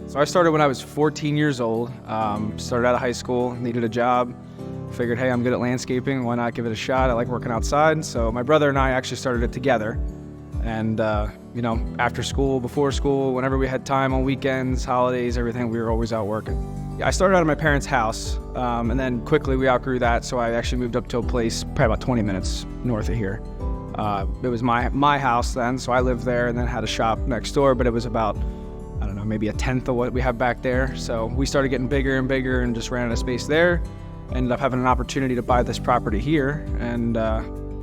So I started when I was 14 years old, started out of high school, needed a job, figured, hey, I'm good at landscaping, why not give it a shot? I like working outside. So my brother and I actually started it together. And, after school, before school, whenever we had time on weekends, holidays, everything, we were always out working. I started out of my parents' house, and then quickly we outgrew that, so I actually moved up to a place probably about 20 minutes north of here. It was my house then, so I lived there and then had a shop next door, but it was about, I don't know, maybe a tenth of what we have back there. So we started getting bigger and bigger and just ran out of space there. Ended up having an opportunity to buy this property here and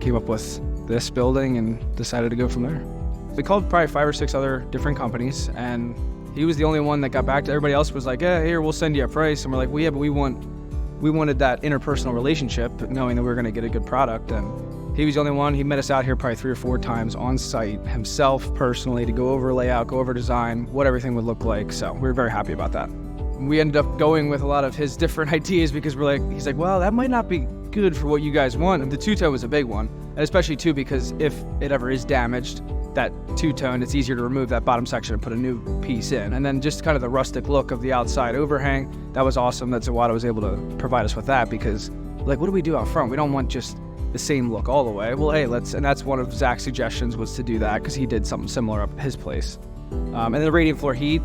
came up with this building and decided to go from there. We called probably 5 or 6 other different companies, and he was the only one that got back to everybody else. Was like, yeah, here, we'll send you a price. And we're like, well, yeah, but we wanted that interpersonal relationship, knowing that we were going to get a good product. And he was the only one. He met us out here probably 3 or 4 times on site himself personally to go over layout, go over design, what everything would look like. So we were very happy about that. We ended up going with a lot of his different ideas because he's like, well, that might not be good for what you guys want. And the two-tone was a big one, and especially too because if it ever is damaged, that two-tone, it's easier to remove that bottom section and put a new piece in. And then just kind of the rustic look of the outside overhang, that was awesome that Zawada was able to provide us with that because, like, what do we do out front? We don't want just the same look all the way. Well, hey, and that's one of Zach's suggestions was to do that because he did something similar up at his place. And then the radiant floor heat,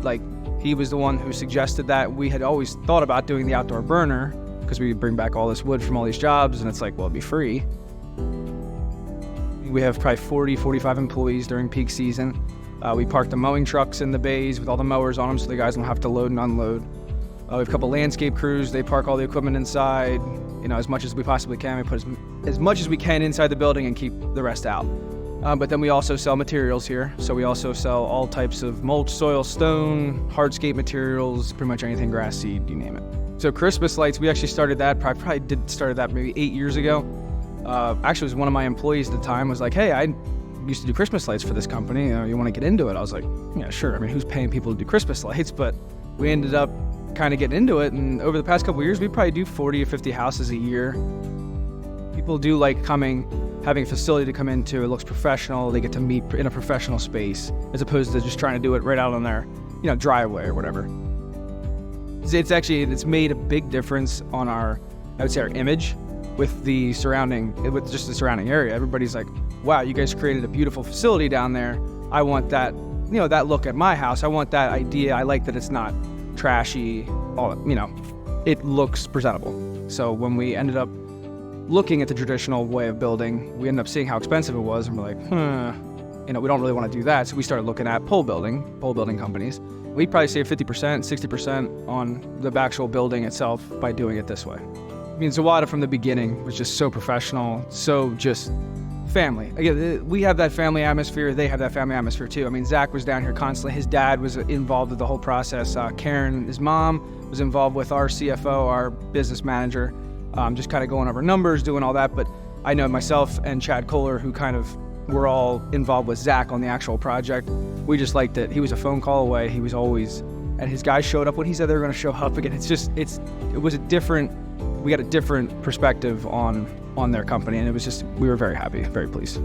he was the one who suggested that. We had always thought about doing the outdoor burner because we would bring back all this wood from all these jobs, and it's like, well, it'd be free. We have probably 40, 45 employees during peak season. We park the mowing trucks in the bays with all the mowers on them so the guys don't have to load and unload. We have a couple landscape crews. They park all the equipment inside, as much as we possibly can. We put as much as we can inside the building and keep the rest out. But then we also sell materials here. So we also sell all types of mulch, soil, stone, hardscape materials, pretty much anything grass seed, you name it. So Christmas lights, we actually started that, started that maybe 8 years ago. Actually, it was one of my employees at the time was like, hey, I used to do Christmas lights for this company. You want to get into it? I was like, yeah, sure. I mean, who's paying people to do Christmas lights? But we ended up kind of getting into it. And over the past couple of years, we probably do 40 or 50 houses a year. People do like having a facility to come into. It looks professional. They get to meet in a professional space as opposed to just trying to do it right out on their, driveway or whatever. It's made a big difference on our image with the surrounding area. Everybody's like, wow, you guys created a beautiful facility down there. I want that, that look at my house. I want that idea. I like that it's not trashy. It looks presentable. So when we ended up looking at the traditional way of building, we ended up seeing how expensive it was, and we're like, we don't really want to do that. So we started looking at pole building companies. We'd probably save 50%, 60% on the actual building itself by doing it this way. I mean, Zawada from the beginning was just so professional, so just family. Again, we have that family atmosphere. They have that family atmosphere too. I mean, Zach was down here constantly. His dad was involved with the whole process. Karen, his mom, was involved with our CFO, our business manager, just kind of going over numbers, doing all that. But I know myself and Chad Kohler, who kind of were all involved with Zach on the actual project. We just liked it. He was a phone call away. He was always, and his guys showed up when he said they were going to show up again. We got a different perspective on their company, and we were very happy, very pleased.